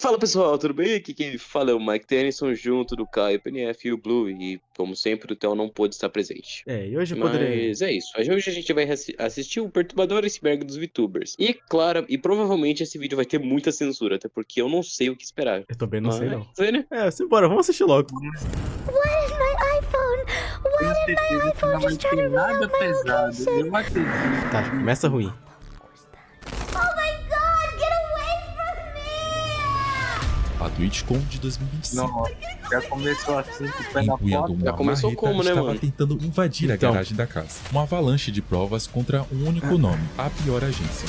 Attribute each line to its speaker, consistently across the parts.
Speaker 1: Fala pessoal, tudo bem? Aqui quem fala é o Mike Tennyson, junto do Caio, PNF e o Blue, e como sempre o Theo não pôde estar presente.
Speaker 2: E hoje eu poderia...
Speaker 1: Mas é isso, hoje a gente vai assistir o Perturbador Iceberg dos VTubers. E claro, e provavelmente esse vídeo vai ter muita censura, até porque eu não sei o que esperar.
Speaker 2: Eu também não sei, não.
Speaker 1: Mas, né?
Speaker 2: Simbora, vamos assistir logo.
Speaker 3: Why did my iPhone? Why did my iPhone just try to read
Speaker 4: nada
Speaker 3: out my
Speaker 4: pesado.
Speaker 3: location?
Speaker 4: Eu acredito.
Speaker 2: Tá, começa ruim.
Speaker 3: Oh my god, get away from me!
Speaker 5: A TwitchCon de 2025.
Speaker 4: Nossa, já começou assim com o pé na
Speaker 5: Empunhando
Speaker 4: porta.
Speaker 5: uma
Speaker 1: começou
Speaker 5: marreta,
Speaker 1: como, né,
Speaker 5: estava
Speaker 1: mano?
Speaker 5: tentando invadir
Speaker 2: Então.
Speaker 5: a garagem da casa. Uma avalanche de provas contra um único nome, a pior agência.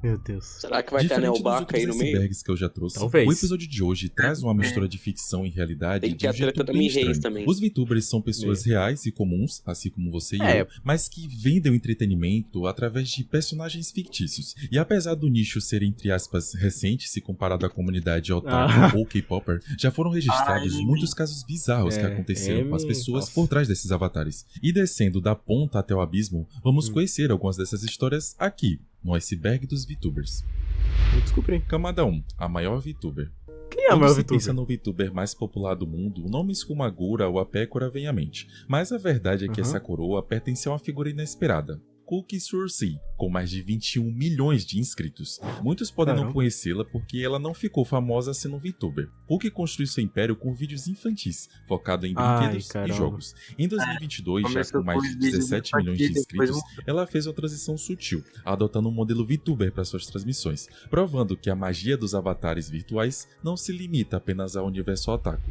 Speaker 2: Meu Deus.
Speaker 1: Será que vai ter
Speaker 5: Diferente
Speaker 1: anel
Speaker 5: dos
Speaker 1: Baca
Speaker 5: outros
Speaker 1: aí no meio?
Speaker 5: icebergs que eu já trouxe,
Speaker 2: Talvez.
Speaker 5: o episódio de hoje traz uma mistura de ficção e realidade
Speaker 1: Tem que ter
Speaker 5: de um
Speaker 1: a
Speaker 5: jeito
Speaker 1: treta da
Speaker 5: bem
Speaker 1: Mi Reis
Speaker 5: estranho.
Speaker 1: também.
Speaker 5: Os VTubers são pessoas reais e comuns, assim como você e
Speaker 2: É.
Speaker 5: eu, mas que vendem o entretenimento através de personagens fictícios. E apesar do nicho ser, entre aspas, recente se comparado à comunidade otaku ou K-popper, já foram registrados muitos casos bizarros que aconteceram com as pessoas
Speaker 2: nossa.
Speaker 5: por trás desses avatares. E descendo da ponta até o abismo, vamos conhecer algumas dessas histórias aqui, no iceberg dos VTubers.
Speaker 2: Eu descobri.
Speaker 5: Camada 1, a maior VTuber.
Speaker 2: Quem é a
Speaker 5: Quando
Speaker 2: maior
Speaker 5: se pensa
Speaker 2: VTuber?
Speaker 5: no VTuber mais popular do mundo, nomes como a Gura ou a Pécora vêm à mente. Mas a verdade é que essa coroa pertence a uma figura inesperada. Cookie Sursi, com mais de 21 milhões de inscritos. Muitos podem não
Speaker 2: Caramba.
Speaker 5: conhecê-la porque ela não ficou famosa sendo VTuber. Cookie construiu seu império com vídeos infantis, focado em brinquedos e
Speaker 2: caramba.
Speaker 5: jogos. Em 2022, já
Speaker 4: Começou
Speaker 5: com mais
Speaker 4: com
Speaker 5: de
Speaker 4: os vídeos
Speaker 5: 17 milhões de
Speaker 4: infantis, depois
Speaker 5: inscritos, ela fez uma transição sutil, adotando um modelo VTuber para suas transmissões, provando que a magia dos avatares virtuais não se limita apenas ao universo otaku.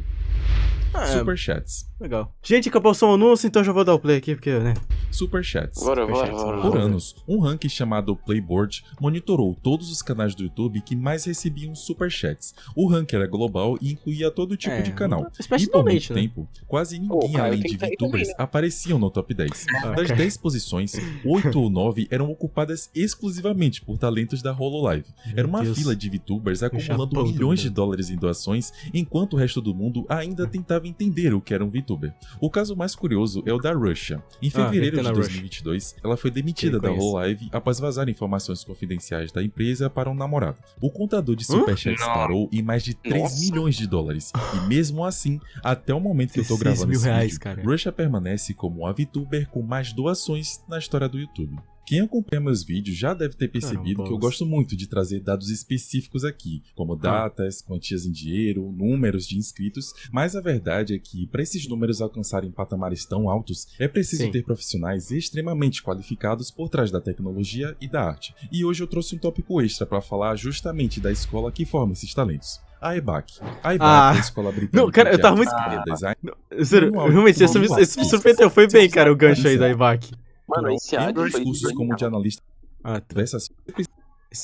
Speaker 5: Superchats.
Speaker 2: Legal. Gente, acabou o som anúncio, então já vou dar o play aqui, porque, né?
Speaker 5: Superchats.
Speaker 1: Bora.
Speaker 5: Por anos, um ranking chamado Playboard monitorou todos os canais do YouTube que mais recebiam superchats. O ranking era global e incluía todo tipo de canal.
Speaker 2: espécie
Speaker 5: E por muito
Speaker 2: donate, né?
Speaker 5: tempo, quase
Speaker 1: Pô,
Speaker 5: ninguém
Speaker 1: Caio,
Speaker 5: além
Speaker 1: tem
Speaker 5: de
Speaker 1: que tá aí
Speaker 5: VTubers
Speaker 1: também, né?
Speaker 5: apareciam no top 10. Das
Speaker 2: ok.
Speaker 5: 10 posições, 8 ou 9 eram ocupadas exclusivamente por talentos da HoloLive. Era uma
Speaker 2: Deus.
Speaker 5: fila de VTubers acumulando
Speaker 2: Japão,
Speaker 5: milhões de
Speaker 2: meu.
Speaker 5: dólares em doações, enquanto o resto do mundo ainda tentava entender o que era um VTuber. O caso mais curioso é o da Russia. Em fevereiro
Speaker 2: tem
Speaker 5: de
Speaker 2: na
Speaker 5: 2022, ela foi demitida da
Speaker 2: conheço.
Speaker 5: HoloLive após vazar informações confidenciais da empresa para um namorado. O contador de superchats
Speaker 4: Não.
Speaker 5: parou em mais de 3
Speaker 1: Nossa.
Speaker 5: milhões de dólares. E mesmo assim, até o momento que eu tô
Speaker 2: 16
Speaker 5: gravando
Speaker 2: mil
Speaker 5: esse
Speaker 2: reais,
Speaker 5: vídeo,
Speaker 2: cara.
Speaker 5: Russia permanece como a VTuber com mais doações na história do YouTube. Quem acompanha meus vídeos já deve ter percebido
Speaker 2: Caramba,
Speaker 5: que eu gosto muito de trazer dados específicos aqui, como datas, quantias em dinheiro, números de inscritos, mas a verdade é que para esses números alcançarem patamares tão altos, é preciso
Speaker 2: Sim.
Speaker 5: ter profissionais extremamente qualificados por trás da tecnologia e da arte. E hoje eu trouxe um tópico extra para falar justamente da escola que forma esses talentos. A EBAC. A EBAC é a escola britânica
Speaker 2: Não, cara, eu
Speaker 5: de
Speaker 2: tava
Speaker 5: arte
Speaker 2: muito-
Speaker 5: e design.
Speaker 2: Sério,
Speaker 5: Manual-
Speaker 2: realmente, esse
Speaker 5: manual
Speaker 2: me surpreendeu. Foi bem, cara, o gancho aí da IVAC.
Speaker 1: Mano, esse
Speaker 5: Tem
Speaker 1: ad
Speaker 5: dois
Speaker 1: foi
Speaker 5: cursos como de analista
Speaker 2: Ah, tá.
Speaker 5: diversas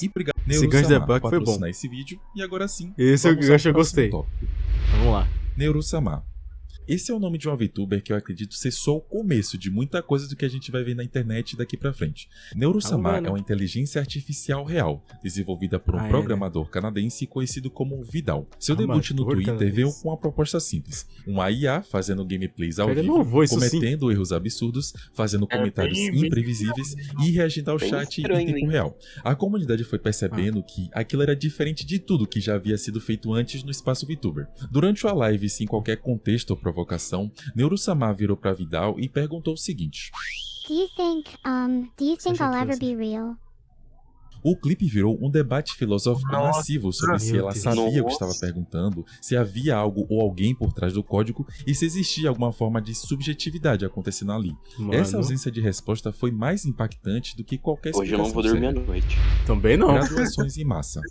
Speaker 5: e obrigado
Speaker 2: Esse gancho da
Speaker 5: Neuro-sama
Speaker 2: EBAC foi bom.
Speaker 5: patrocinar esse vídeo e agora sim
Speaker 2: Esse
Speaker 5: vamos
Speaker 2: gancho
Speaker 5: ao
Speaker 2: eu
Speaker 5: próximo
Speaker 2: gostei.
Speaker 5: tópico.
Speaker 2: Vamos lá.
Speaker 5: Neuro-sama. Esse é o nome de uma VTuber que eu acredito ser só o começo de muita coisa do que a gente vai ver na internet daqui pra frente. Neuro-sama
Speaker 2: Vamos ver, né?
Speaker 5: é uma inteligência artificial real, desigada por um
Speaker 2: Ah, é,
Speaker 5: programador canadense conhecido como Vidal. Seu
Speaker 2: Amador
Speaker 5: debut no Twitter
Speaker 2: canadense.
Speaker 5: veio com uma proposta simples. Uma IA fazendo gameplays ao
Speaker 2: Cara,
Speaker 5: vivo,
Speaker 2: inovou isso sim.
Speaker 5: cometendo erros absurdos, fazendo comentários
Speaker 4: bem
Speaker 5: imprevisíveis e reagindo ao
Speaker 1: Bem
Speaker 5: chat
Speaker 1: estranho,
Speaker 5: em tempo
Speaker 1: hein?
Speaker 5: real. A comunidade foi percebendo que aquilo era diferente de tudo que já havia sido feito antes no espaço VTuber. Durante a live, sem qualquer contexto ou provocação, Neuro-sama virou pra Vidal e perguntou o seguinte:
Speaker 3: Do you think I'll ever be real?
Speaker 5: O clipe virou um debate filosófico
Speaker 4: Nossa,
Speaker 5: massivo sobre se
Speaker 2: meu
Speaker 5: ela
Speaker 2: Deus.
Speaker 5: sabia o que
Speaker 1: Nossa.
Speaker 5: estava perguntando, se havia algo ou alguém por trás do código e se existia alguma forma de subjetividade acontecendo ali.
Speaker 2: Mano,
Speaker 5: Essa ausência de resposta foi mais impactante do que qualquer
Speaker 1: Hoje eu não vou
Speaker 5: explicação
Speaker 1: dormir à
Speaker 5: séria.
Speaker 1: noite.
Speaker 2: Também não.
Speaker 5: Graduações em massa.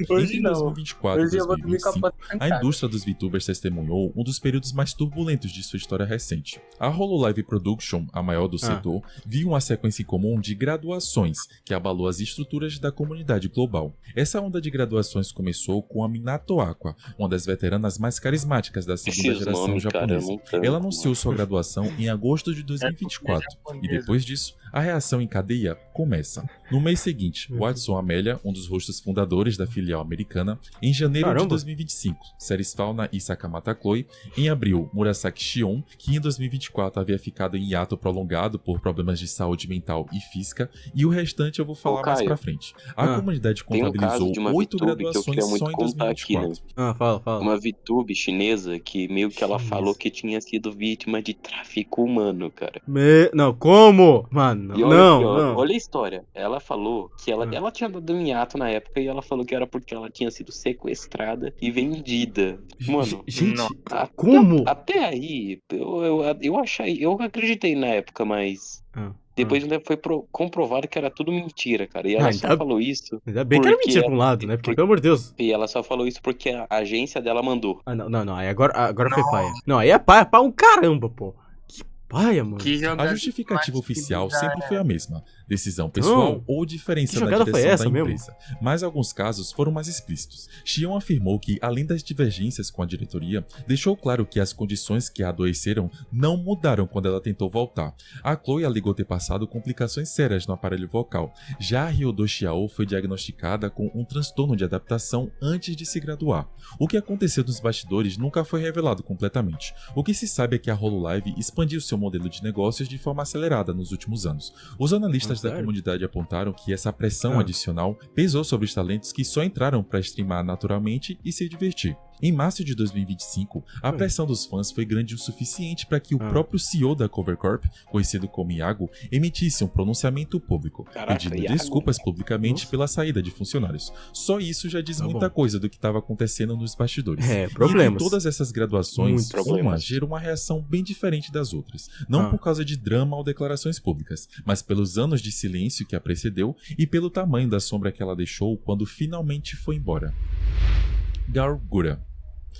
Speaker 4: Hoje
Speaker 5: Entre
Speaker 4: não.
Speaker 5: 2024 e
Speaker 4: Hoje eu vou dormir com a
Speaker 5: 2025,
Speaker 4: porta
Speaker 5: a
Speaker 4: trancada.
Speaker 5: indústria dos VTubers testemunhou um dos períodos mais turbulentos de sua história recente. A HoloLive Production, a maior do setor, viu uma sequência comum de graduações que abalou as estruturas da comunidade global. Essa onda de graduações começou com a Minato Aqua, uma das veteranas mais carismáticas da segunda
Speaker 1: Esses
Speaker 5: geração
Speaker 1: nomes, cara,
Speaker 5: japonesa.
Speaker 1: não tanto,
Speaker 5: Ela anunciou sua graduação em agosto de 2024, e depois disso, a reação em cadeia começa. No mês seguinte, Watson Amélia, um dos rostos fundadores da filial americana, em janeiro de
Speaker 2: Caramba.
Speaker 5: 2025, Ceres Fauna e Sakamata Chloe, em abril, Murasaki Shion, que em 2024 havia ficado em hiato prolongado por problemas de saúde mental e física, e o restante eu vou falar mais
Speaker 1: Caio.
Speaker 5: pra frente. A comunidade
Speaker 1: Tem um caso
Speaker 5: contabilizou
Speaker 1: de uma
Speaker 5: 8
Speaker 1: VTube que eu
Speaker 5: graduações
Speaker 1: queria muito
Speaker 5: só em
Speaker 1: contar aqui, né?
Speaker 5: 2024.
Speaker 2: Fala.
Speaker 1: Uma VTube chinesa que meio que ela falou que tinha sido vítima de tráfico humano, cara.
Speaker 2: Não, como? Mano,
Speaker 1: E olha aqui, ó,
Speaker 2: não.
Speaker 1: olha a história. Ela falou que ela tinha dado um hiato na época e ela falou que era porque ela tinha sido sequestrada e vendida. Mano,
Speaker 2: Gente,
Speaker 1: até,
Speaker 2: como?
Speaker 1: até aí, eu acreditei na época, mas depois ainda foi comprovado que era tudo mentira, cara. E ela só falou isso
Speaker 2: Ainda bem que era
Speaker 1: porque
Speaker 2: mentira pra um lado, né? Porque, pelo amor de Deus.
Speaker 1: E ela só falou isso porque a agência dela mandou.
Speaker 2: Não. Aí agora foi paia. Não, aí é paia pra um caramba, pô. Que paia, mano.
Speaker 5: A justificativa oficial sempre foi a mesma: decisão pessoal ou diferença na
Speaker 2: jogada foi
Speaker 5: direção
Speaker 2: essa
Speaker 5: da
Speaker 2: mesmo?
Speaker 5: empresa. Mas alguns casos foram mais explícitos. Xion afirmou que, além das divergências com a diretoria, deixou claro que as condições que a adoeceram não mudaram quando ela tentou voltar. A Chloe alegou ter passado complicações sérias no aparelho vocal. Já a Ryodo Xiao foi diagnosticada com um transtorno de adaptação antes de se graduar. O que aconteceu nos bastidores nunca foi revelado completamente. O que se sabe é que a Hololive expandiu seu modelo de negócios de forma acelerada nos últimos anos. Os analistas da comunidade apontaram que essa pressão adicional pesou sobre os talentos que só entraram para streamar naturalmente e se divertir. Em março de 2025, a pressão dos fãs foi grande o suficiente para que o próprio CEO da Cover Corp, conhecido como Iago, emitisse um pronunciamento público, pedindo desculpas publicamente pela saída de funcionários. Só isso já diz muita coisa do que estava acontecendo nos bastidores.
Speaker 2: Problemas.
Speaker 5: E de todas essas graduações, uma gerou uma reação bem diferente das outras. Não por causa de drama ou declarações públicas, mas pelos anos de silêncio que a precedeu e pelo tamanho da sombra que ela deixou quando finalmente foi embora. Girl Gura.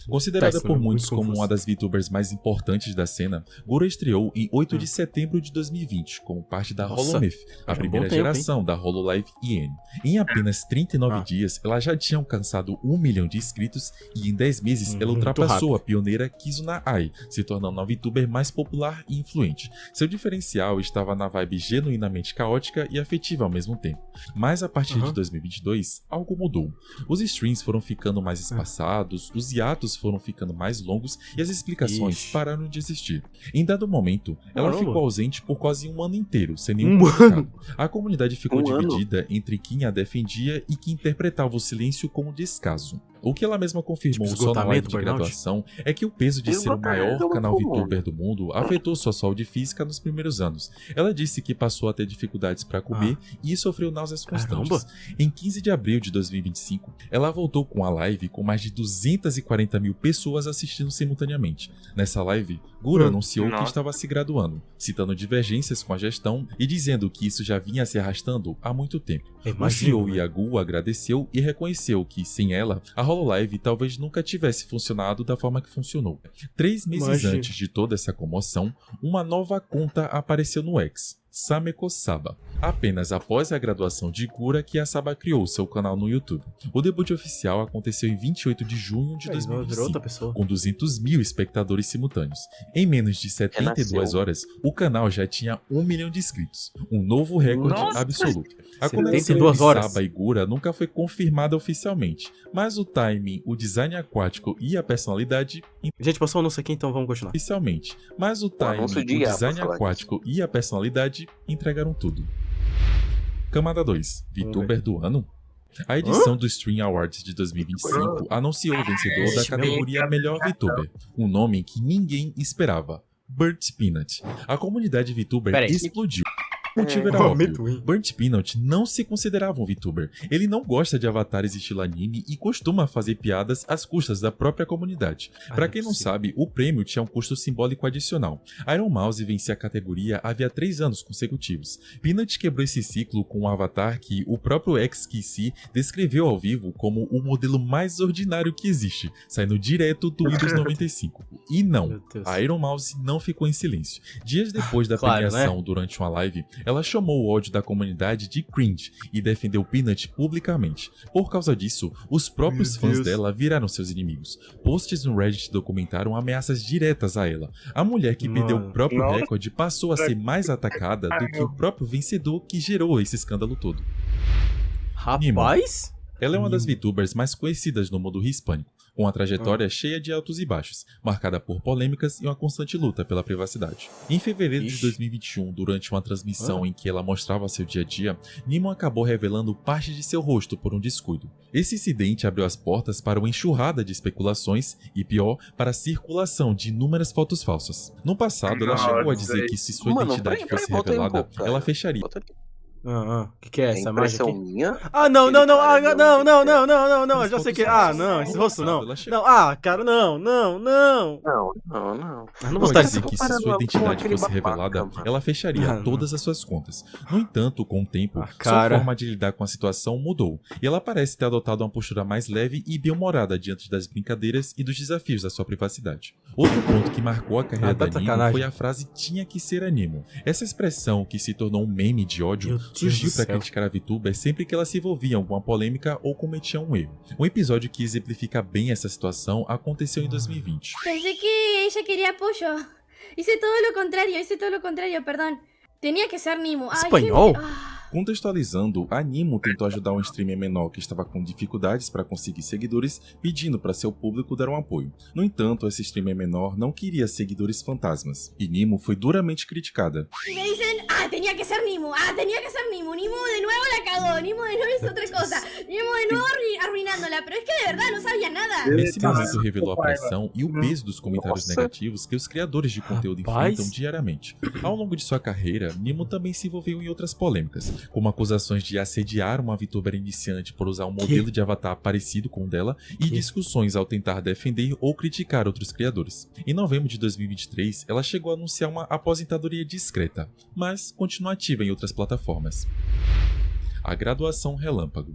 Speaker 5: Considerada por muitos como uma das VTubers mais importantes da cena, Gura estreou em 8 de setembro de 2020 como parte da Holomyth, a primeira geração da Hololive IN. Em apenas 39 dias, ela já tinha alcançado 1 milhão de inscritos e em 10 meses ela ultrapassou a pioneira Kizuna Ai, se tornando a VTuber mais popular e influente. Seu diferencial estava na vibe genuinamente caótica e afetiva ao mesmo tempo. Mas a partir de 2022, algo mudou. Os streams foram ficando mais espaçados, os hiatos foram ficando mais longos e as explicações pararam de existir. Em dado momento, ela ficou ausente por quase um ano inteiro, sem nenhum comunicado. A comunidade ficou dividida entre quem a defendia e quem interpretava o silêncio como descaso. O que ela mesma confirmou só na live de graduação é que o peso de ser o maior canal VTuber do mundo afetou sua saúde física nos primeiros anos. Ela disse que passou a ter dificuldades para comer e sofreu náuseas constantes. Em 15 de abril de 2025, ela voltou com a live com mais de 240 mil pessoas assistindo simultaneamente. Nessa live, Gura anunciou que estava se graduando, citando divergências com a gestão e dizendo que isso já vinha se arrastando há muito tempo. O CEO Iago agradeceu e reconheceu que, sem ela, a Hololive talvez nunca tivesse funcionado da forma que funcionou. 3 meses antes de toda essa comoção, uma nova conta apareceu no X, Sameko Saba. Apenas após a graduação de Gura que a Saba criou seu canal no YouTube. O debut oficial aconteceu em 28 de junho de 2025, com 200 mil espectadores simultâneos. Em menos de 72 horas, o canal já tinha 1 milhão de inscritos, um novo recorde absoluto. A conexão entre Saba e Gura nunca foi confirmada oficialmente, mas o timing, o design aquático e a personalidade...
Speaker 2: Gente, passou o anúncio aqui, então vamos continuar.
Speaker 5: Oficialmente, mas o timing, o design aquático e a personalidade entregaram tudo. Camada 2, VTuber do ano? A edição do Stream Awards de 2025 anunciou o vencedor da categoria Melhor VTuber, um nome que ninguém esperava: Burnt Peanut. A comunidade VTuber explodiu. O motivo era óbvio. Burnt Peanut não se considerava um VTuber. Ele não gosta de avatares estilo anime e costuma fazer piadas às custas da própria comunidade. Pra quem não sabe, o prêmio tinha um custo simbólico adicional. Iron Mouse vencia a categoria havia 3 anos consecutivos. Peanut quebrou esse ciclo com um avatar que o próprio XQC descreveu ao vivo como o modelo mais ordinário que existe, saindo direto do Windows 95. E não, a Iron Mouse não ficou em silêncio. Dias depois da premiação, durante uma live, ela chamou o ódio da comunidade de cringe e defendeu Peanut publicamente. Por causa disso, os próprios fãs dela viraram seus inimigos. Posts no Reddit documentaram ameaças diretas a ela. A mulher que perdeu o próprio recorde passou a ser mais atacada do que o próprio vencedor que gerou esse escândalo todo.
Speaker 2: Rapaz?
Speaker 5: Ela é uma das VTubers mais conhecidas no mundo hispânico, com uma trajetória cheia de altos e baixos, marcada por polêmicas e uma constante luta pela privacidade. Em fevereiro de 2021, durante uma transmissão em que ela mostrava seu dia a dia, Nimo acabou revelando parte de seu rosto por um descuido. Esse incidente abriu as portas para uma enxurrada de especulações e, pior, para a circulação de inúmeras fotos falsas. No passado, ela chegou a dizer que se sua identidade fosse revelada, ela fecharia.
Speaker 2: Que é essa mágica aqui?
Speaker 1: Minha?
Speaker 2: Não, eu já sei que... não, esse rosto não. Cara, não.
Speaker 1: Não.
Speaker 2: Não
Speaker 5: Pode dizer que se sua identidade fosse revelada, ela fecharia todas as suas contas. No entanto, com o tempo, sua forma de lidar com a situação mudou, e ela parece ter adotado uma postura mais leve e bem-humorada diante das brincadeiras e dos desafios da sua privacidade. Outro ponto que marcou a carreira da Nimo foi a frase "tinha que ser a Nimo". Essa expressão, que se tornou um meme de ódio, surgiu para criticar a VTuber sempre que ela se envolvia em alguma polêmica ou cometia um erro. Um episódio que exemplifica bem essa situação aconteceu em 2020.
Speaker 6: Pensé que ella quería apoyo. Hice todo lo contrario, perdón. Tenía que ser Nimo.
Speaker 2: Espanhol?
Speaker 5: Contextualizando, a Nimo tentou ajudar um streamer menor que estava com dificuldades para conseguir seguidores, pedindo para seu público dar um apoio. No entanto, esse streamer menor não queria seguidores fantasmas, e Nimo foi duramente criticada.
Speaker 6: Y me dicen, tenía que ser Nimo, Nimo de nuevo la cagó, Nimo de nuevo hizo otra cosa, Nimo de nuevo arruinándola, pero es que de verdad no sabía nada.
Speaker 5: Esse momento revelou a pressão e o peso dos comentários negativos que os criadores de conteúdo enfrentam diariamente. Ao longo de sua carreira, Nimo também se envolveu em outras polêmicas, como acusações de assediar uma VTuber iniciante por usar um modelo de avatar parecido com o dela e discussões ao tentar defender ou criticar outros criadores. Em novembro de 2023, ela chegou a anunciar uma aposentadoria discreta, mas continua ativa em outras plataformas. A graduação relâmpago.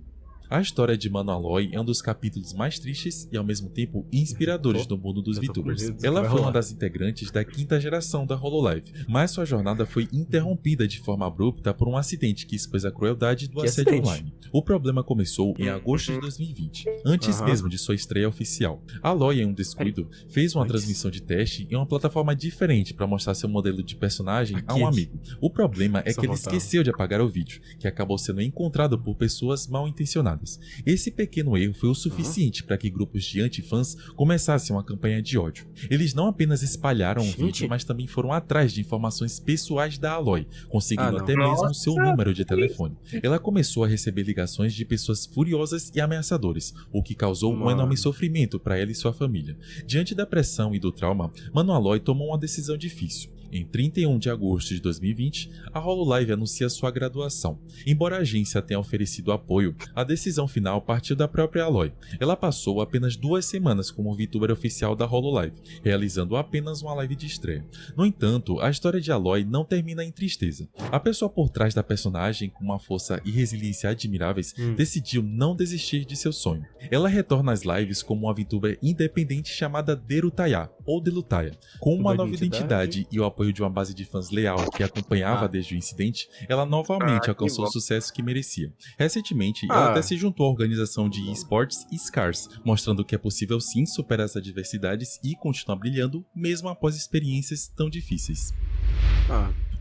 Speaker 5: A história de Mano Aloy é um dos capítulos mais tristes e ao mesmo tempo inspiradores do mundo dos VTubers. Ela foi uma das integrantes da 5ª geração da Hololive, mas sua jornada foi interrompida de forma abrupta por um acidente que expôs a crueldade do assédio online. O problema começou em agosto de 2020, antes mesmo de sua estreia oficial. Aloy, em um descuido, fez uma transmissão de teste em uma plataforma diferente para mostrar seu modelo de personagem a um amigo. O problema é que ele esqueceu de apagar o vídeo, que acabou sendo encontrado por pessoas mal intencionadas. Esse pequeno erro foi o suficiente para que grupos de antifãs começassem uma campanha de ódio. Eles não apenas espalharam o vídeo, mas também foram atrás de informações pessoais da Aloy, conseguindo até mesmo seu número de telefone. Ela começou a receber ligações de pessoas furiosas e ameaçadoras, o que causou um enorme sofrimento para ela e sua família. Diante da pressão e do trauma, Mano Aloy tomou uma decisão difícil. Em 31 de agosto de 2020, a Hololive anuncia sua graduação. Embora a agência tenha oferecido apoio, a decisão final partiu da própria Aloy. Ela passou apenas 2 semanas como VTuber oficial da Hololive, realizando apenas uma live de estreia. No entanto, a história de Aloy não termina em tristeza. A pessoa por trás da personagem, com uma força e resiliência admiráveis, decidiu não desistir de seu sonho. Ela retorna às lives como uma VTuber independente chamada Derutaya, ou Delutaya. Com uma nova identidade e o apoio de uma base de fãs leal que a acompanhava desde o incidente, ela novamente alcançou o sucesso que merecia. Recentemente, ela até se juntou à organização de esportes Scars, mostrando que é possível sim superar as adversidades e continuar brilhando, mesmo após experiências tão difíceis.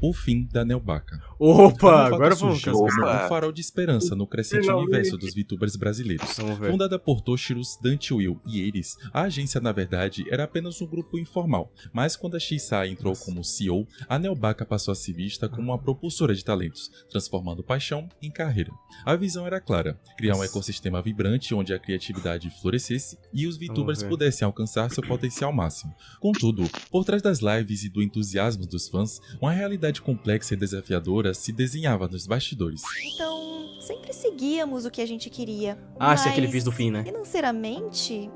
Speaker 5: O fim da Nelbaka.
Speaker 2: Opa, agora vamos
Speaker 5: como um farol de esperança no crescente universo dos VTubers brasileiros. Fundada por Toshirus, Dante Will e Eris, a agência na verdade era apenas um grupo informal, mas quando a Shisai entrou como CEO, a Nelbaka passou a ser vista como uma propulsora de talentos, transformando paixão em carreira. A visão era clara: criar um ecossistema vibrante onde a criatividade florescesse e os VTubers pudessem alcançar seu potencial máximo. Contudo, por trás das lives e do entusiasmo dos fãs, uma realidade complexa e desafiadora se desenhava nos bastidores.
Speaker 7: Então, sempre seguíamos o que a gente queria.
Speaker 2: Se aquele vídeo do fim, né?
Speaker 7: Financeiramente,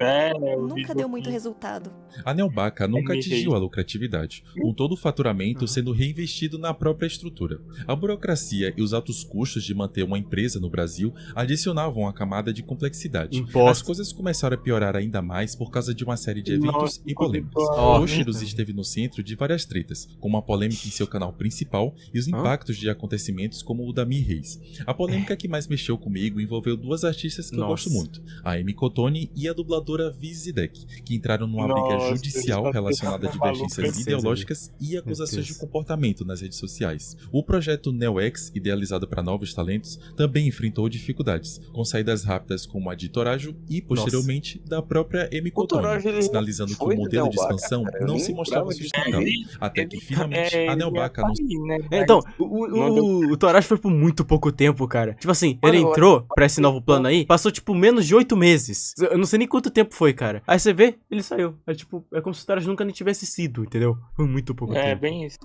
Speaker 7: nunca deu muito resultado.
Speaker 5: A Nelbaka nunca atingiu a lucratividade, com todo o faturamento sendo reinvestido na própria estrutura. A burocracia e os altos custos de manter uma empresa no Brasil adicionavam a camada de complexidade. As coisas começaram a piorar ainda mais por causa de uma série de eventos e polêmicas. Toshirus esteve no centro de várias tretas, como uma polêmica em seu canal principal e os impactos de acontecimentos como o da Mi Reis. A polêmica que mais mexeu comigo envolveu duas artistas que eu gosto muito, a Amy Cotone e a dubladora Viz Zidek, que entraram numa briga judicial relacionada a divergências ideológicas e acusações de comportamento nas redes sociais. O projeto NeoX, idealizado para novos talentos, também enfrentou dificuldades, com saídas rápidas como a de Torajo e, posteriormente, da própria Amy Cotone, sinalizando que o modelo de expansão não se mostrava sustentável, até que finalmente a Neobaca anunciou.
Speaker 2: Então, o Torajo foi por muito pouco tempo, cara. Tipo assim, ele entrou pra esse novo plano aí, passou tipo menos de 8 meses. Eu não sei nem quanto tempo foi, cara. Aí você vê, ele saiu. É tipo, é como se o Torajo nunca nem tivesse sido, entendeu? Foi muito pouco tempo.
Speaker 4: É, bem isso.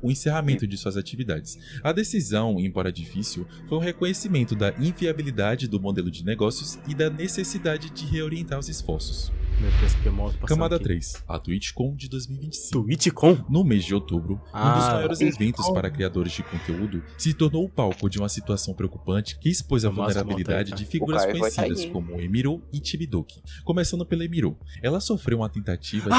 Speaker 5: O encerramento de suas atividades. A decisão, embora difícil, foi um reconhecimento da inviabilidade do modelo de negócios e da necessidade de reorientar os esforços. Camada 3, a TwitchCon de 2025.
Speaker 2: TwitchCon?
Speaker 5: No mês de outubro, um dos maiores eventos para criadores de conteúdo se tornou o palco de uma situação preocupante que expôs a vulnerabilidade de figuras conhecidas como Emiru e Chibidoki. Começando pela Emiru, ela sofreu uma tentativa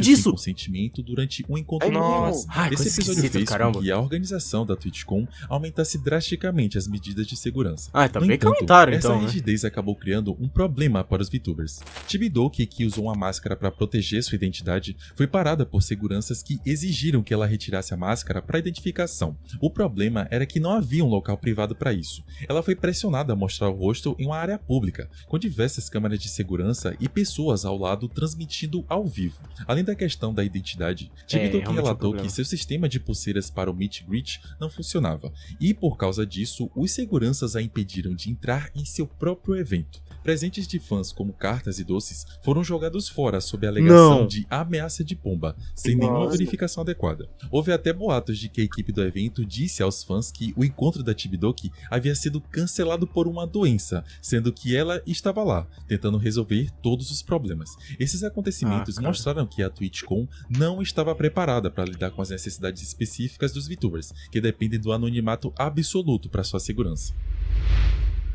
Speaker 5: de consentimento durante um encontro com fãs. Esse episódio fez com que a organização da TwitchCon aumentasse drasticamente as medidas de segurança.
Speaker 2: Também
Speaker 5: comentaram, essa rigidez acabou criando um problema para os VTubers. Chibidoki, que usou uma máscara para proteger sua identidade, foi parada por seguranças que exigiram que ela retirasse a máscara para identificação. O problema era que não havia um local privado para isso. Ela foi pressionada a mostrar o rosto em uma área pública, com diversas câmeras de segurança e pessoas ao lado transmitindo ao vivo. Além da questão da identidade, Chibidoki relatou que seu sistema de pulseiras para o Meet Greet não funcionava, e por causa disso, os seguranças a impediram de entrar em seu próprio evento. Presentes de fãs como cartas e doces foram jogados fora sob a alegação de ameaça de pomba, sem nenhuma verificação adequada. Houve até boatos de que a equipe do evento disse aos fãs que o encontro da Chibidoki havia sido cancelado por uma doença, sendo que ela estava lá, tentando resolver todos os problemas. Esses acontecimentos mostraram que a TwitchCon não estava preparada para lidar com as necessidades específicas dos VTubers, que dependem do anonimato absoluto para sua segurança.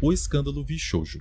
Speaker 5: O escândalo VShoujo.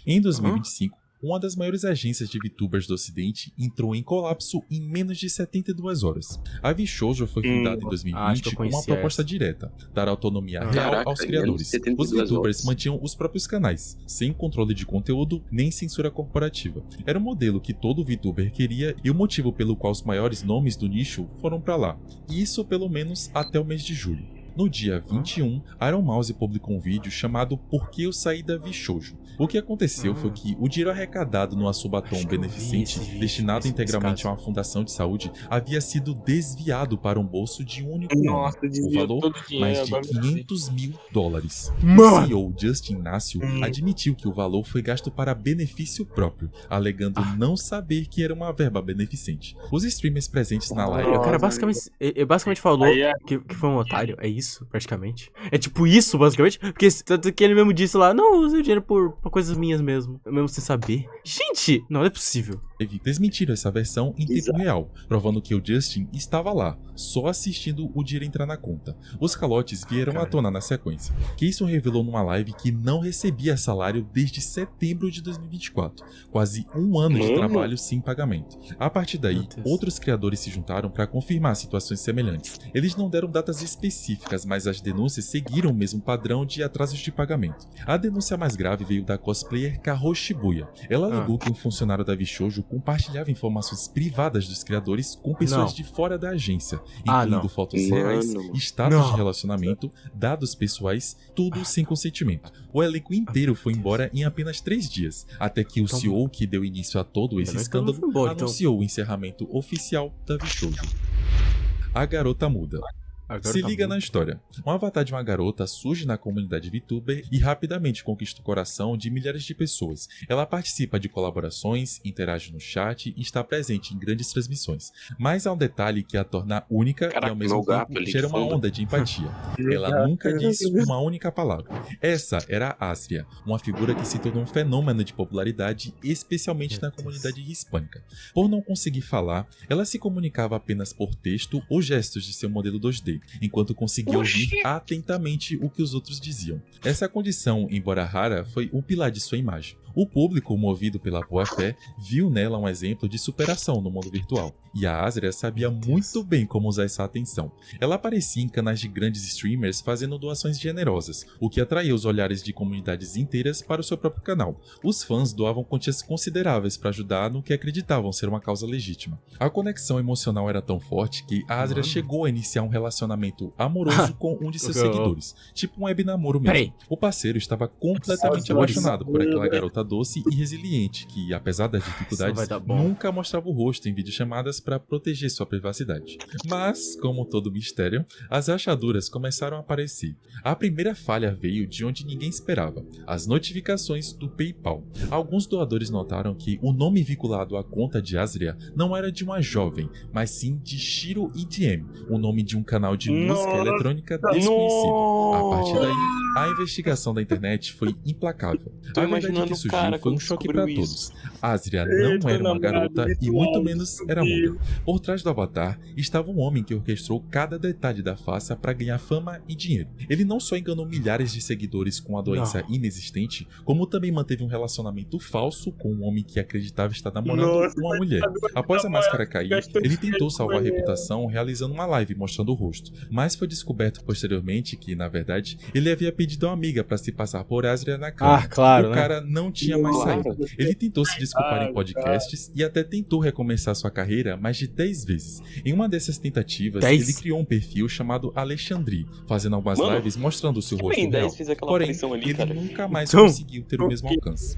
Speaker 5: Em 2025, uma das maiores agências de VTubers do ocidente entrou em colapso em menos de 72 horas. A VShoujo foi fundada em 2020 com uma proposta direta, dar autonomia real aos criadores. Os VTubers mantinham os próprios canais, sem controle de conteúdo nem censura corporativa. Era um modelo que todo VTuber queria e o motivo pelo qual os maiores nomes do nicho foram pra lá. E isso pelo menos até o mês de julho. No dia 21, Iron Mouse publicou um vídeo chamado Por que eu saí da VShoujo. O que aconteceu foi que o dinheiro arrecadado no Assubatom beneficente, destinado integralmente a uma fundação de saúde, havia sido desviado para um bolso de um único nome. O valor, mais de $500 mil. O CEO Justin Inácio admitiu que o valor foi gasto para benefício próprio, alegando não saber que era uma verba beneficente. Os streamers presentes na live...
Speaker 2: O cara basicamente falou que foi um otário, é isso, praticamente. É tipo isso, basicamente, porque tanto que ele mesmo disse lá, não, eu usei o dinheiro pra coisas minhas mesmo sem saber. Gente, não é possível.
Speaker 5: Desmentiram essa versão em tempo real, provando que o Justin estava lá, só assistindo o dinheiro entrar na conta. Os calotes vieram à tona na sequência. Keyson revelou numa live que não recebia salário desde setembro de 2024, quase um ano de trabalho sem pagamento. A partir daí, outros criadores se juntaram para confirmar situações semelhantes. Eles não deram datas específicas, mas as denúncias seguiram o mesmo padrão de atrasos de pagamento. A denúncia mais grave veio da cosplayer Kaho Shibuya. Ela alegou que um funcionário da VShoujo compartilhava informações privadas dos criadores com pessoas de fora da agência, incluindo fotos reais, status de relacionamento, dados pessoais, tudo sem consentimento. O elenco inteiro foi embora em apenas 3 dias, até que o CEO que deu início a todo esse escândalo anunciou o encerramento oficial da VShoujo. A garota muda. Se liga na história. Um avatar de uma garota surge na comunidade VTuber e rapidamente conquista o coração de milhares de pessoas. Ela participa de colaborações, interage no chat e está presente em grandes transmissões. Mas há um detalhe que a torna única e ao mesmo tempo gera uma onda de empatia. Ela nunca disse uma única palavra. Essa era a Asria, uma figura que se tornou um fenômeno de popularidade, especialmente na comunidade hispânica. Por não conseguir falar, ela se comunicava apenas por texto ou gestos de seu modelo 2D. Enquanto conseguia ouvir atentamente o que os outros diziam. Essa condição, embora rara, foi o pilar de sua imagem. O público, movido pela boa-fé, viu nela um exemplo de superação no mundo virtual. E a Azria sabia muito bem como usar essa atenção. Ela aparecia em canais de grandes streamers fazendo doações generosas, o que atraía os olhares de comunidades inteiras para o seu próprio canal. Os fãs doavam quantias consideráveis para ajudar no que acreditavam ser uma causa legítima. A conexão emocional era tão forte que a Azria chegou a iniciar um relacionamento amoroso com um de seus seguidores, tipo um web namoro mesmo. O parceiro estava completamente apaixonado por aquela garota doce e resiliente que, apesar das dificuldades, nunca mostrava o rosto em videochamadas para proteger sua privacidade. Mas, como todo mistério, as rachaduras começaram a aparecer. A primeira falha veio de onde ninguém esperava: as notificações do PayPal. Alguns doadores notaram que o nome vinculado à conta de Azria não era de uma jovem, mas sim de Shiro EDM, o nome de um canal de música eletrônica desconhecido. A partir daí, a investigação da internet foi implacável. A verdade que surgiu foi um choque para todos. Azria não era uma garota e muito menos era muda. Por trás do avatar estava um homem que orquestrou cada detalhe da farsa para ganhar fama e dinheiro. Ele não só enganou milhares de seguidores com a doença inexistente, como também manteve um relacionamento falso com um homem que acreditava estar namorando uma mulher. Após a máscara cair, ele tentou salvar a reputação realizando uma live mostrando o rosto, mas foi descoberto posteriormente que, na verdade, ele havia pedido a uma amiga para se passar por Azria na cama. O cara não tinha mais saído. Ele tentou se desculpar em podcasts e até tentou recomeçar sua carreira mais de 10 vezes. Em uma dessas tentativas, ele criou um perfil chamado Alexandri, fazendo algumas lives mostrando o seu rosto real. Porém, ele nunca mais conseguiu ter o mesmo alcance.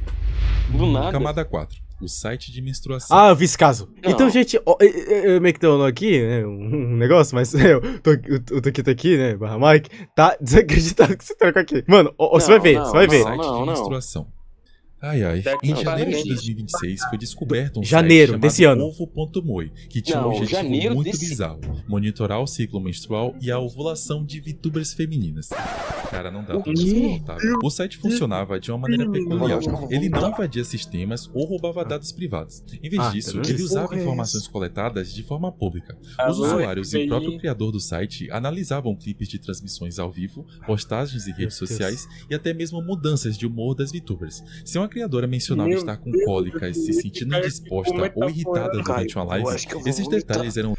Speaker 1: Do nada.
Speaker 5: Camada 4. O site de menstruação.
Speaker 2: Ah, eu vi esse caso. Não. Então, gente, eu meio que tô aqui, né, um negócio, mas o Toquito aqui, né, barra Mike, tá desacreditado que você trocou aqui. Mano, você vai ver, você vai ver.
Speaker 5: Site de menstruação. Em janeiro de 2026 foi descoberto um
Speaker 2: site
Speaker 5: chamado ovo.moi, que tinha um objetivo muito bizarro: monitorar o ciclo menstrual e a ovulação de VTubers femininas. Cara, não dá pra suportar. O site funcionava de uma maneira peculiar. Ele não invadia sistemas ou roubava dados privados. Em vez disso, ele usava informações coletadas de forma pública. Os usuários e o próprio criador do site analisavam clipes de transmissões ao vivo, postagens em redes sociais e até mesmo mudanças de humor das VTubers. Se uma criadora mencionava estar com cólicas, se sentindo indisposta ou irritada durante uma live, esses detalhes eram...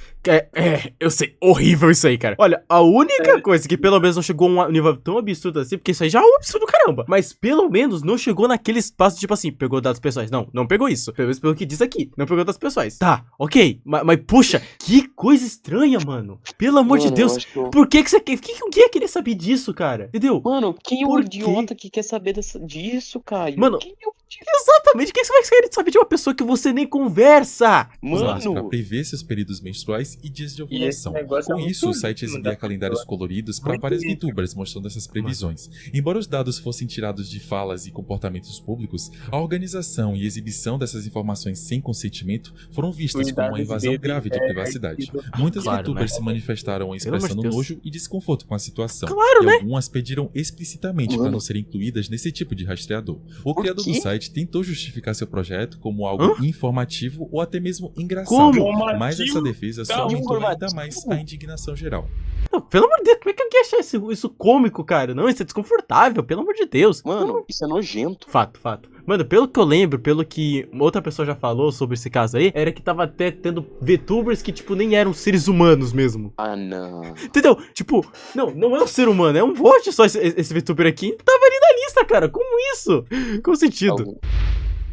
Speaker 2: Eu sei, horrível isso aí, cara. Olha, a única coisa que pelo menos não chegou a um nível tão absurdo assim, porque isso aí já é um absurdo caramba, mas pelo menos não chegou naquele espaço tipo assim, pegou dados pessoais. Não pegou isso, pelo menos pelo que diz aqui, não pegou dados pessoais. Tá, ok, mas puxa, que coisa estranha, mano. Pelo amor de Deus, por que você quer... Quem ia querer saber disso, cara? Entendeu?
Speaker 1: Mano, quem é o idiota que quer saber disso, Caio?
Speaker 2: Mano, exatamente, quem você vai querer saber de uma pessoa que você nem conversa?
Speaker 5: Mano, para prever seus períodos menstruais e dias de ovulação. Com isso, o site exibia calendários coloridos para várias VTubers mostrando essas previsões. Embora os dados fossem tirados de falas e comportamentos públicos, a organização e exibição dessas informações sem consentimento foram vistas como uma invasão grave de privacidade. Muitas VTubers se manifestaram expressando nojo e desconforto com a situação, e algumas pediram explicitamente para não serem incluídas nesse tipo de rastreador. O criador do site tentou justificar seu projeto como algo informativo ou até mesmo engraçado, mas essa defesa só aumentou ainda mais a indignação geral.
Speaker 2: Não, pelo amor de Deus, como é que alguém acha isso cômico, cara? Não, isso é desconfortável, pelo amor de Deus.
Speaker 1: Mano, isso é nojento.
Speaker 2: Fato. Mano, pelo que eu lembro, pelo que outra pessoa já falou sobre esse caso aí, era que tava até tendo VTubers que, tipo, nem eram seres humanos mesmo.
Speaker 1: Ah, não.
Speaker 2: Entendeu? Tipo, não é um ser humano, é um bot só esse VTuber aqui. Tava ali na lista, cara. Como isso? Qual sentido?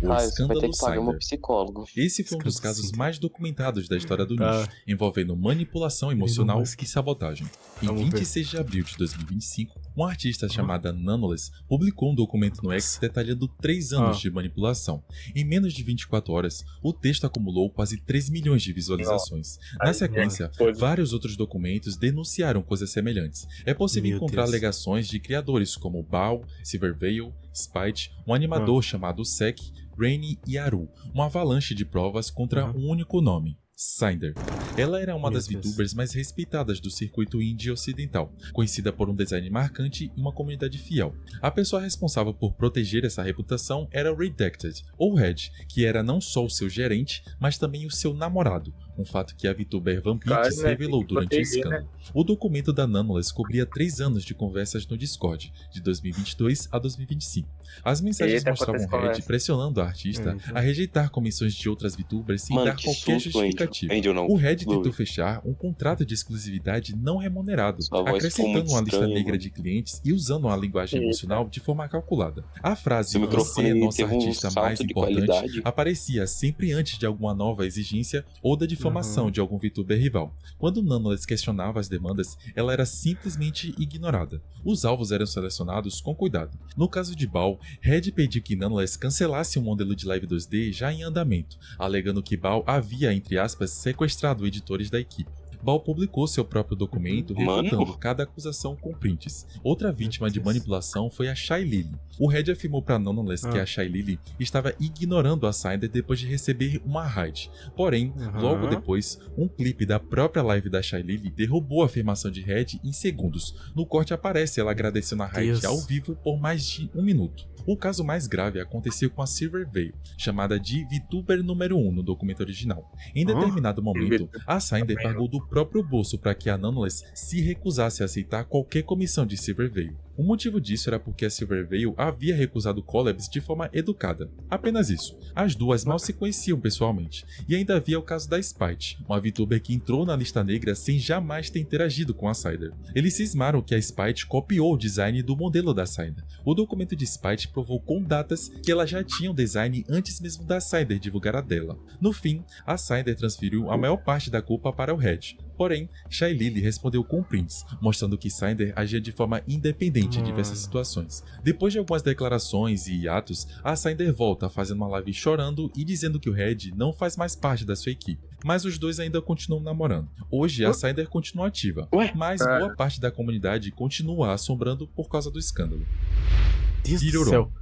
Speaker 5: O escândalo Cinder. Esse foi um dos
Speaker 2: Escândalo
Speaker 5: casos
Speaker 2: Cinder.
Speaker 5: mais documentados da história do nicho, envolvendo manipulação emocional e sabotagem. Em 26 de abril de 2025, uma artista chamada Nanoless publicou um documento no X detalhando 3 anos de manipulação. Em menos de 24 horas, o texto acumulou quase 3 milhões de visualizações. Na sequência, vários outros documentos denunciaram coisas semelhantes. É possível encontrar alegações de criadores como Bao, Silverveil, Spite, um animador chamado Sek, Rainy e Aru, uma avalanche de provas contra um único nome: Cinder. Ela era uma das VTubers mais respeitadas do circuito indie ocidental, conhecida por um design marcante e uma comunidade fiel. A pessoa responsável por proteger essa reputação era o Redacted, ou Red, que era não só o seu gerente, mas também o seu namorado, um fato que a VTuber Vampires revelou durante o escândalo. O documento da Nonoless cobria 3 anos de conversas no Discord, de 2022 a 2025. As mensagens mostravam Red pressionando a artista a rejeitar comissões de outras VTubers sem dar qualquer justificativa. O Red tentou fechar um contrato de exclusividade não remunerado, acrescentando uma lista negra de clientes e usando uma linguagem emocional de forma calculada. A frase "Você é nossa artista mais importante" aparecia sempre antes de alguma nova exigência ou da difamação de algum VTuber rival. Quando Nonoless questionava as demandas, ela era simplesmente ignorada. Os alvos eram selecionados com cuidado. No caso de Bao, Red pediu que Nonoless cancelasse um modelo de Live 2D já em andamento, alegando que Bao havia, entre aspas, sequestrado editores da equipe. Bao publicou seu próprio documento refutando cada acusação com prints. Outra vítima de manipulação foi a Shy Lily. O Red afirmou para Nonoless que a Shy Lily estava ignorando a Cinder depois de receber uma raid. Porém, logo depois, um clipe da própria live da Shy Lily derrubou a afirmação de Red em segundos. No corte aparece ela agradecendo a raid ao vivo por mais de 1 minuto. O caso mais grave aconteceu com a Silverveil, chamada de VTuber número 1 no documento original. Em determinado momento, a Cinder pagou do próprio bolso para que a Nonoless se recusasse a aceitar qualquer comissão de Silverveil. O motivo disso era porque a Silverveil havia recusado collabs de forma educada. Apenas isso. As duas mal se conheciam pessoalmente. E ainda havia o caso da Spite, uma VTuber que entrou na lista negra sem jamais ter interagido com a Cinder. Eles cismaram que a Spite copiou o design do modelo da Cinder. O documento de Spite provou com datas que ela já tinha um design antes mesmo da Cinder divulgar a dela. No fim, a Cinder transferiu a maior parte da culpa para o Red. Porém, Shy Lily respondeu com prints, mostrando que Cinder agia de forma independente em diversas situações. Depois de algumas declarações e hiatos, a Cinder volta fazendo uma live chorando e dizendo que o Red não faz mais parte da sua equipe. Mas os dois ainda continuam namorando. Hoje a Cinder continua ativa, mas boa parte da comunidade continua assombrando por causa do escândalo.
Speaker 2: Deus do céu.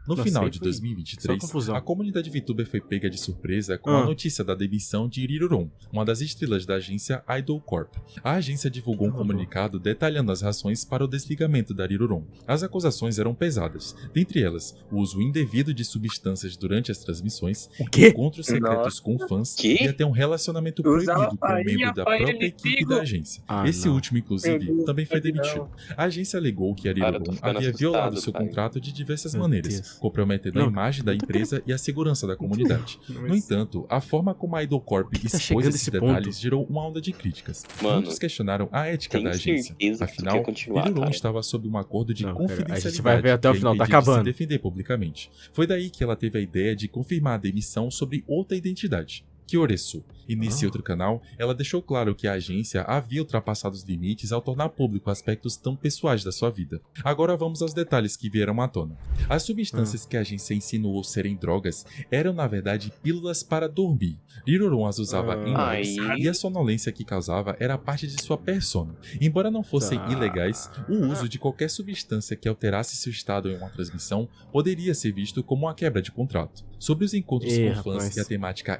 Speaker 5: No final de 2023, a comunidade VTuber foi pega de surpresa com a notícia da demissão de Riruron, uma das estrelas da agência Idol Corp. A agência divulgou um comunicado detalhando as razões para o desligamento da Riruron. As acusações eram pesadas, dentre elas, o uso indevido de substâncias durante as transmissões, encontros secretos com fãs e até um relacionamento proibido com um membro da própria equipe da agência. Esse último, inclusive, também foi demitido. A agência alegou que a Riruron havia violado seu contrato de diversas maneiras, comprometendo a imagem da empresa e a segurança da comunidade. No entanto, a forma como a Idol Corp expôs esses detalhes gerou uma onda de críticas. Muitos questionaram a ética da agência. Afinal, Riruron estava sob um acordo de confidencialidade
Speaker 2: a gente vai ver até o final, tá acabando.
Speaker 5: De se defender publicamente. Foi daí que ela teve a ideia de confirmar a demissão sobre outra identidade, Kyoresu. E nesse outro canal, ela deixou claro que a agência havia ultrapassado os limites ao tornar público aspectos tão pessoais da sua vida. Agora vamos aos detalhes que vieram à tona. As substâncias que a agência insinuou serem drogas eram na verdade pílulas para dormir. Riruron as usava em lives e a sonolência que causava era parte de sua persona. Embora não fossem ilegais, o uso de qualquer substância que alterasse seu estado em uma transmissão poderia ser visto como uma quebra de contrato. Sobre os encontros com fãs e a temática,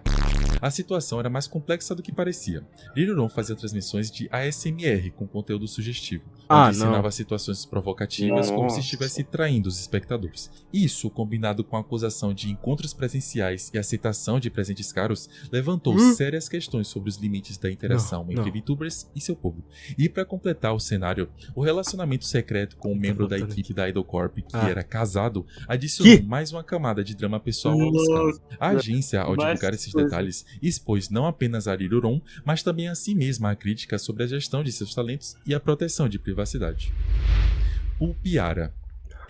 Speaker 5: a situação era mais complexa do que parecia. Riruron fazia transmissões de ASMR com conteúdo sugestivo, onde ensinava situações provocativas como se estivesse traindo os espectadores. Isso, combinado com a acusação de encontros presenciais e aceitação de presentes caros, levantou sérias questões sobre os limites da interação entre VTubers e seu público. E para completar o cenário, o relacionamento secreto com um membro da equipe da Idol Corp, que era casado, adicionou mais uma camada de drama pessoal ao escândalo. A agência, ao divulgar esses detalhes, expôs não apenas a Riruron, mas também a si mesma a crítica sobre a gestão de seus talentos e a proteção de privacidade. Pulpiara.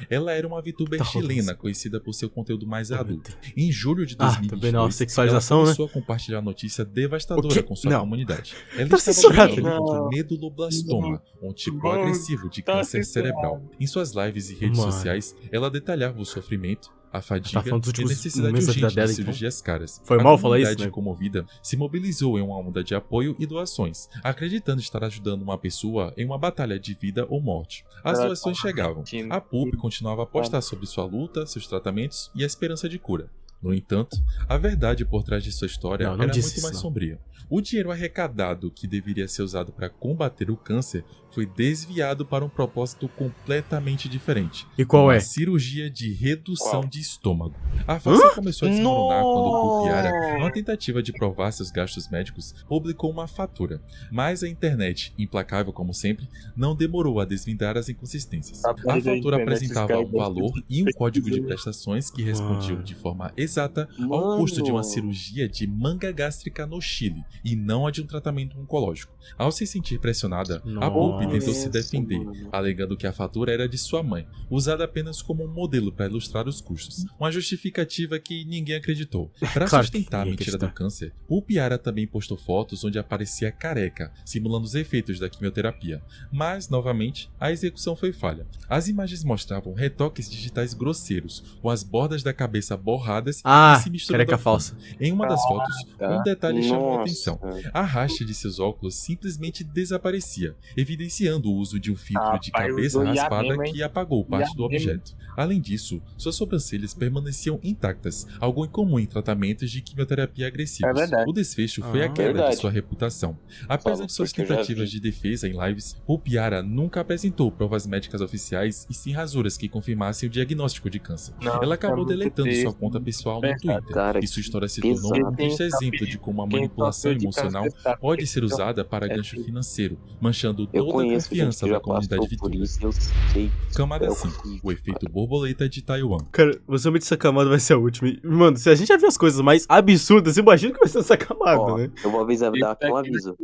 Speaker 5: Ela era uma VTuber chilena conhecida por seu conteúdo mais adulto. Em julho de 2022, ela começou a compartilhar notícia devastadora com sua comunidade. Ela estava tratando contra o meduloblastoma, um tipo agressivo de câncer cerebral. Em suas lives e redes sociais, ela detalhava o sofrimento, a fadiga e a necessidade urgente de cirurgias caras.
Speaker 2: Foi mal falar isso, né?
Speaker 5: A comunidade comovida se mobilizou em uma onda de apoio e doações, acreditando estar ajudando uma pessoa em uma batalha de vida ou morte. As doações chegavam. A Pulp continuava a postar sobre sua luta, seus tratamentos e a esperança de cura. No entanto, a verdade por trás de sua história era muito mais sombria. O dinheiro arrecadado, que deveria ser usado para combater o câncer, foi desviado para um propósito completamente diferente.
Speaker 2: E qual é?
Speaker 5: Cirurgia de redução de estômago. A farsa começou a desmoronar quando Pulpiara não Numa tentativa de provar seus gastos médicos, publicou uma fatura. Mas a internet, implacável como sempre, não demorou a desvendar as inconsistências. A fatura apresentava um valor e um código de prestações que respondiam de forma exata ao custo de uma cirurgia de manga gástrica no Chile, e não a de um tratamento oncológico. Ao se sentir pressionada, a Pope tentou se defender, alegando que a fatura era de sua mãe, usada apenas como um modelo para ilustrar os custos. Uma justificativa que ninguém acreditou. Para sustentar a mentira do câncer, Pope Yara também postou fotos onde aparecia careca, simulando os efeitos da quimioterapia. Mas, novamente, a execução foi falha. As imagens mostravam retoques digitais grosseiros, com as bordas da cabeça borradas e se misturando.
Speaker 2: Careca falsa.
Speaker 5: Em uma das fotos, um detalhe chamou a atenção. A haste de seus óculos simplesmente desaparecia, evidenciando o uso de um filtro de cabeça raspada que apagou parte do objeto. Além disso, suas sobrancelhas permaneciam intactas, algo incomum em tratamentos de quimioterapia agressivos. O desfecho foi a queda de sua reputação. Apesar de suas tentativas de defesa em lives, Pope Yara nunca apresentou provas médicas oficiais e sim rasuras que confirmassem o diagnóstico de câncer. Ela acabou deletando sua conta pessoal no Twitter, e sua história se tornou um triste exemplo de como a manipulação emocional pode ser usada para gancho financeiro, manchando toda a confiança da comunidade VTuber. Camada 5. O efeito borboleta de Taiwan.
Speaker 2: Cara, você essa camada vai ser a última. Mano, se a gente já viu as coisas mais absurdas, imagina que vai ser essa camada, né?
Speaker 1: Eu vou avisar, dar um aviso.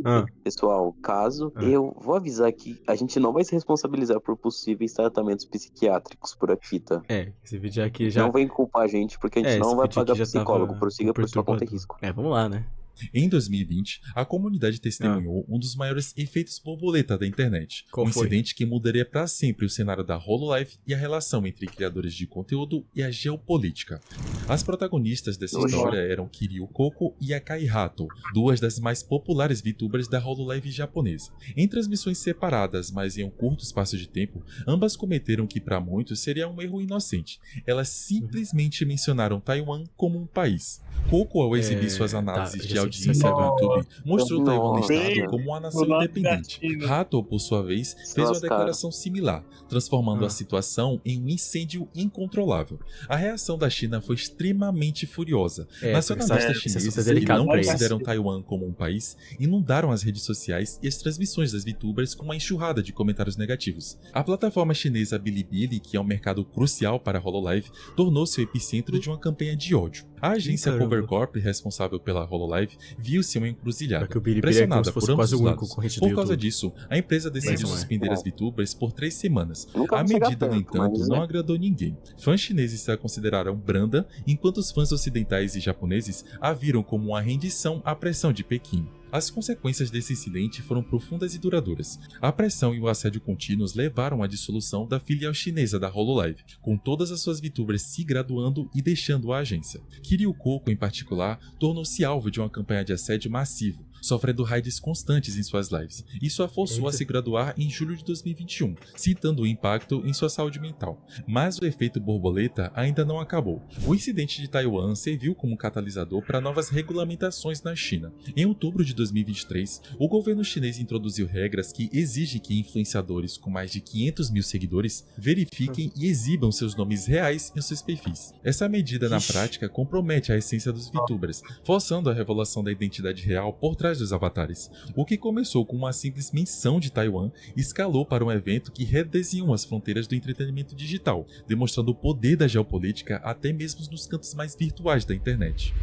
Speaker 1: Pessoal, caso eu vou avisar que a gente não vai se responsabilizar por possíveis tratamentos psiquiátricos por aqui, tá?
Speaker 2: Esse vídeo aqui já...
Speaker 1: Não vem culpar a gente, porque a gente não vai pagar psicólogo. Prossiga por sua conta e risco.
Speaker 2: Vamos lá, né?
Speaker 5: Em 2020, a comunidade testemunhou um dos maiores efeitos borboleta da internet. Um incidente que mudaria para sempre o cenário da Hololive e a relação entre criadores de conteúdo e a geopolítica. As protagonistas dessa história eram Kiryu Coco e Akai Hato, duas das mais populares VTubers da Hololive japonesa. Em transmissões separadas, mas em um curto espaço de tempo, ambas cometeram o que para muitos seria um erro inocente. Elas simplesmente mencionaram Taiwan como um país. Coco, ao exibir suas análises de audiência do YouTube, mostrou Taiwan listado como uma nação independente. Hato, por sua vez, fez uma declaração similar, transformando a situação em um incêndio incontrolável. A reação da China foi extremamente furiosa. Nacionalistas chineses que não consideram Taiwan como um país inundaram as redes sociais e as transmissões das VTubers com uma enxurrada de comentários negativos. A plataforma chinesa Bilibili, que é um mercado crucial para a Hololive, tornou-se o epicentro de uma campanha de ódio. A agência Covercorp, responsável pela Hololive, viu-se uma encruzilhada, pressionada por ambos os lados. Por causa disso, a empresa decidiu suspender as VTubers por 3 semanas. A medida, no entanto, não agradou ninguém. Fãs chineses a consideraram branda, enquanto os fãs ocidentais e japoneses a viram como uma rendição à pressão de Pequim. As consequências desse incidente foram profundas e duradouras. A pressão e o assédio contínuos levaram à dissolução da filial chinesa da Hololive, com todas as suas VTubers se graduando e deixando a agência. Kiryu Coco, em particular, tornou-se alvo de uma campanha de assédio massivo, sofrendo raids constantes em suas lives. Isso a forçou a se graduar em julho de 2021, citando o impacto em sua saúde mental. Mas o efeito borboleta ainda não acabou. O incidente de Taiwan serviu como catalisador para novas regulamentações na China. Em outubro de 2023, o governo chinês introduziu regras que exigem que influenciadores com mais de 500 mil seguidores verifiquem e exibam seus nomes reais em seus perfis. Essa medida, na prática, compromete a essência dos VTubers, forçando a revelação da identidade real por trás dos avatares. O que começou com uma simples menção de Taiwan escalou para um evento que redesenhou as fronteiras do entretenimento digital, demonstrando o poder da geopolítica até mesmo nos cantos mais virtuais da internet.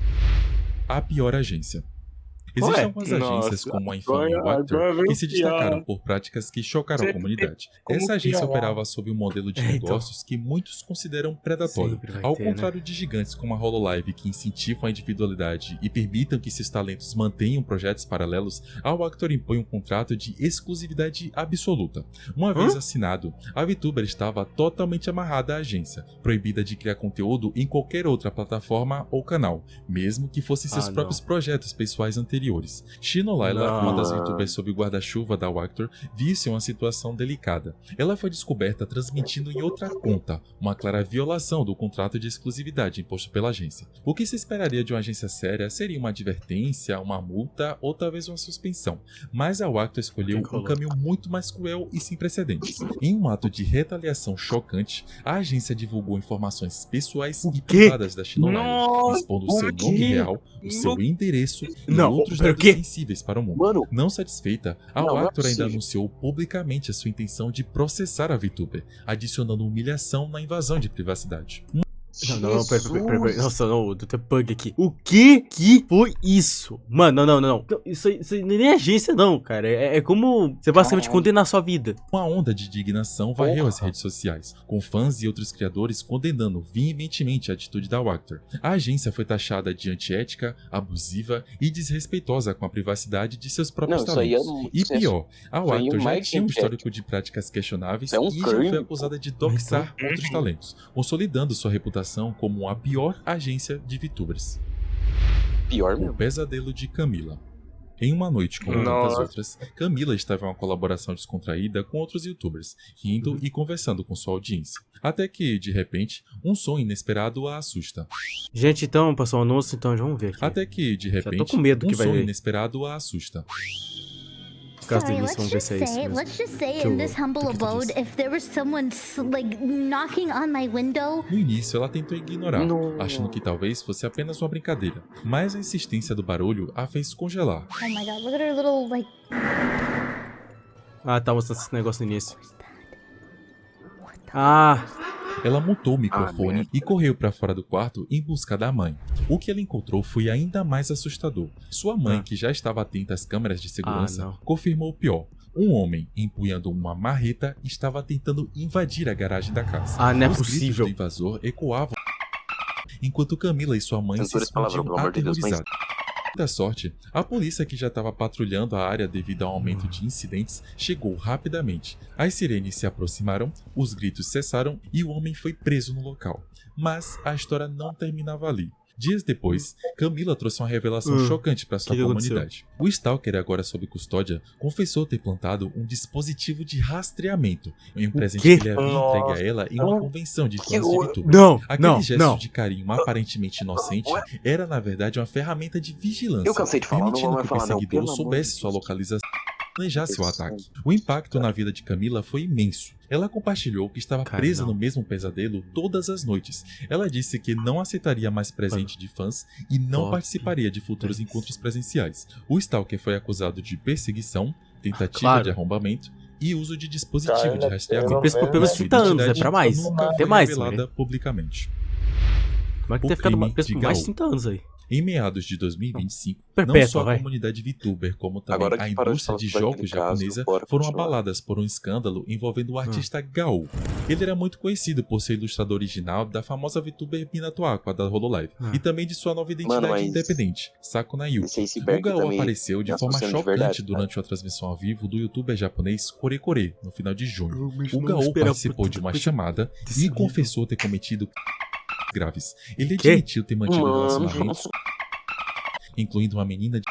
Speaker 5: A pior agência. Existem algumas agências como a Infame e o Actor que se destacaram por práticas que chocaram a comunidade. Essa agência operava sob um modelo de negócios que muitos consideram predatório. Ao contrário de gigantes como a Hololive que incentivam a individualidade e permitam que seus talentos mantenham projetos paralelos, a Actor impõe um contrato de exclusividade absoluta. Uma vez assinado, a VTuber estava totalmente amarrada à agência, proibida de criar conteúdo em qualquer outra plataforma ou canal, mesmo que fossem seus próprios projetos pessoais anteriores. anteriores. Shino Laila, uma das VTubers sob o guarda-chuva da Wactor, viu-se em uma situação delicada. Ela foi descoberta transmitindo em outra conta, uma clara violação do contrato de exclusividade imposto pela agência. O que se esperaria de uma agência séria seria uma advertência, uma multa ou talvez uma suspensão, mas a Wactor escolheu um caminho muito mais cruel e sem precedentes. Em um ato de retaliação chocante, a agência divulgou informações pessoais e privadas da Shino Laila, expondo o seu nome real, o seu endereço e outros dados sensíveis para o mundo. Não satisfeita, a Wactor ainda anunciou publicamente a sua intenção de processar a VTuber, adicionando humilhação na invasão de privacidade.
Speaker 2: Não, peraí. Nossa, não, deu até bug aqui. O que foi isso? Mano, não. Isso nem é agência, não, cara. É como você basicamente condenar a sua vida.
Speaker 5: Uma onda de indignação varreu as redes sociais, com fãs e outros criadores condenando veementemente a atitude da Wactor. A agência foi taxada de antiética, abusiva e desrespeitosa com a privacidade de seus próprios talentos. E pior, a Wactor já tinha um histórico de práticas questionáveis e já foi acusada de doxar outros talentos, consolidando sua reputação como a pior agência de VTubers.
Speaker 1: Pior mesmo.
Speaker 5: O pesadelo de Camila. Em uma noite como tantas outras, Camila estava em uma colaboração descontraída com outros youtubers, rindo e conversando com sua audiência. Até que, de repente, um som inesperado a assusta.
Speaker 2: Gente, então, passou um anúncio, então já vamos ver aqui.
Speaker 5: Até que, de repente,
Speaker 2: tô com medo que
Speaker 5: um som inesperado a assusta.
Speaker 3: Sorry, let's just say in this humble abode, if there was someone like knocking on my window.
Speaker 5: No início, ela tentou ignorar, achando que talvez fosse apenas uma brincadeira, mas a insistência do barulho a fez congelar.
Speaker 3: Oh my god, look at her little like.
Speaker 2: Ah, tá mostrando esse negócio no início.
Speaker 5: Ela mutou o microfone e correu para fora do quarto em busca da mãe. O que ela encontrou foi ainda mais assustador. Sua mãe, que já estava atenta às câmeras de segurança, confirmou o pior. Um homem, empunhando uma marreta, estava tentando invadir a garagem da casa.
Speaker 2: Não é
Speaker 5: Os
Speaker 2: possível.
Speaker 5: gritos do invasor ecoavam enquanto Camila e sua mãe se escondiam aterrorizadas. Da sorte, a polícia, que já estava patrulhando a área devido ao aumento de incidentes, chegou rapidamente. As sirenes se aproximaram, os gritos cessaram e o homem foi preso no local. Mas a história não terminava ali. Dias depois, Camila trouxe uma revelação chocante para sua comunidade. O Stalker, agora sob custódia, confessou ter plantado um dispositivo de rastreamento em um presente que ele havia entregue a ela em uma convenção de fãs de VTubers. Aquele gesto de carinho aparentemente inocente era, na verdade, uma ferramenta de vigilância, permitindo que o perseguidor soubesse sua localização e planejasse o ataque. O impacto na vida de Camila foi imenso. Ela compartilhou que estava presa no mesmo pesadelo todas as noites. Ela disse que não aceitaria mais presente de fãs e não participaria de futuros encontros presenciais. O Stalker foi acusado de perseguição, tentativa de arrombamento e uso de dispositivo de rastreamento.
Speaker 2: Por pelos 30 anos, é pra mais.
Speaker 5: Nunca
Speaker 2: Tem
Speaker 5: foi
Speaker 2: mais,
Speaker 5: revelada publicamente.
Speaker 2: Como é que ter ficado mais de 30 anos aí?
Speaker 5: Em meados de 2025, não só a comunidade VTuber, como também a indústria de jogos japonesa foram abaladas por um escândalo envolvendo o artista Gao. Ele era muito conhecido por ser ilustrador original da famosa VTuber Minato Aqua da Hololive e também de sua nova identidade independente, Sakuna Yuki. O Gao apareceu de forma chocante durante uma transmissão ao vivo do youtuber japonês Korekore no final de junho. O Gao participou de uma chamada e confessou ter cometido graves. Ele admitiu ter mantido relacionamentos, incluindo uma menina de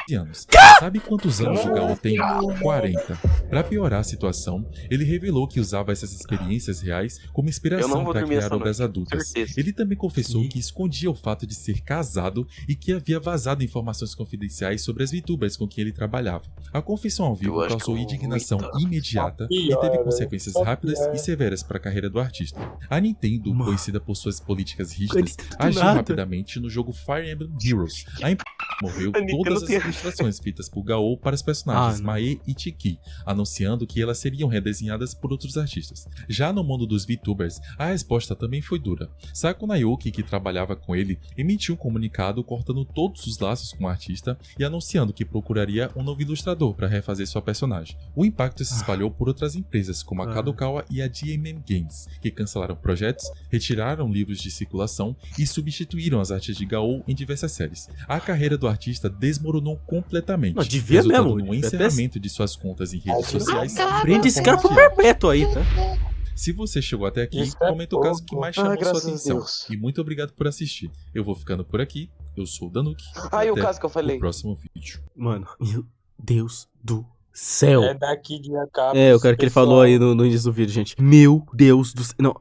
Speaker 5: 15 anos. Sabe quantos anos o Gao tem? 40. Para piorar a situação, ele revelou que usava essas experiências reais como inspiração para criar obras adultas. Ele também confessou que escondia o fato de ser casado e que havia vazado informações confidenciais sobre as VTubers com quem ele trabalhava. A confissão ao vivo causou indignação imediata e teve consequências rápidas e severas para a carreira do artista. A Nintendo, conhecida por suas políticas rígidas, agiu rapidamente no jogo Fire Emblem Heroes. A empresa moveu todas as ilustrações feitas por Gao para os personagens Mae e Chiki, anunciando que elas seriam redesenhadas por outros artistas. Já no mundo dos VTubers, a resposta também foi dura. Sakuna Yuki, que trabalhava com ele, emitiu um comunicado cortando todos os laços com o artista e anunciando que procuraria um novo ilustrador para refazer sua personagem. O impacto se espalhou por outras empresas como a Kadokawa e a DMM Games, que cancelaram projetos, retiraram livros de circulação e substituíram as artes de Gao em diversas séries. A carreira do artista desmoronou completamente, resultando no encerramento de suas contas em redes sociais.
Speaker 2: Prende esse cara por perpétuo aí, tá?
Speaker 5: Se você chegou até aqui, comenta o caso que mais chamou sua atenção. E muito obrigado por assistir. Eu vou ficando por aqui. Eu sou o Danuk.
Speaker 1: E o caso que eu falei.
Speaker 5: No próximo vídeo.
Speaker 2: Mano, meu Deus do céu.
Speaker 4: É daqui de Acapos,
Speaker 2: o cara que ele falou aí no início do vídeo, gente. Meu Deus do céu. Não,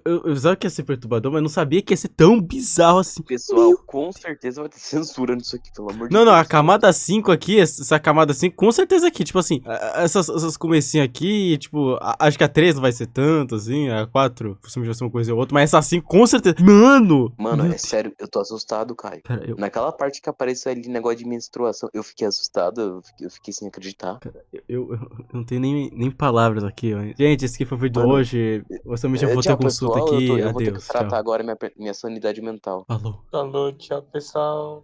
Speaker 2: eu sabia que ia ser perturbador, mas não sabia que ia ser tão bizarro assim.
Speaker 1: Pessoal, com certeza vai ter censura nisso aqui, pelo amor de Deus.
Speaker 2: Não, a camada 5 aqui, essa camada 5, com certeza aqui, tipo assim, essas comecinhas aqui, tipo, acho que a 3 não vai ser tanto, assim, a 4 possivelmente vai ser uma coisa ou outra, mas essa 5 com certeza. Mano,
Speaker 1: é sério, eu tô assustado, Caio. Cara, naquela parte que apareceu ali, negócio de menstruação, eu fiquei assustado, eu fiquei sem acreditar.
Speaker 2: Cara, eu não tenho nem palavras aqui, ó. Gente, esse aqui foi o vídeo de hoje. Você me já vou ter consulta aqui.
Speaker 1: Eu vou ter que
Speaker 2: Adeus.
Speaker 1: tratar
Speaker 2: Tchau.
Speaker 1: agora minha sanidade mental.
Speaker 2: Falou.
Speaker 4: Falou, tchau, pessoal.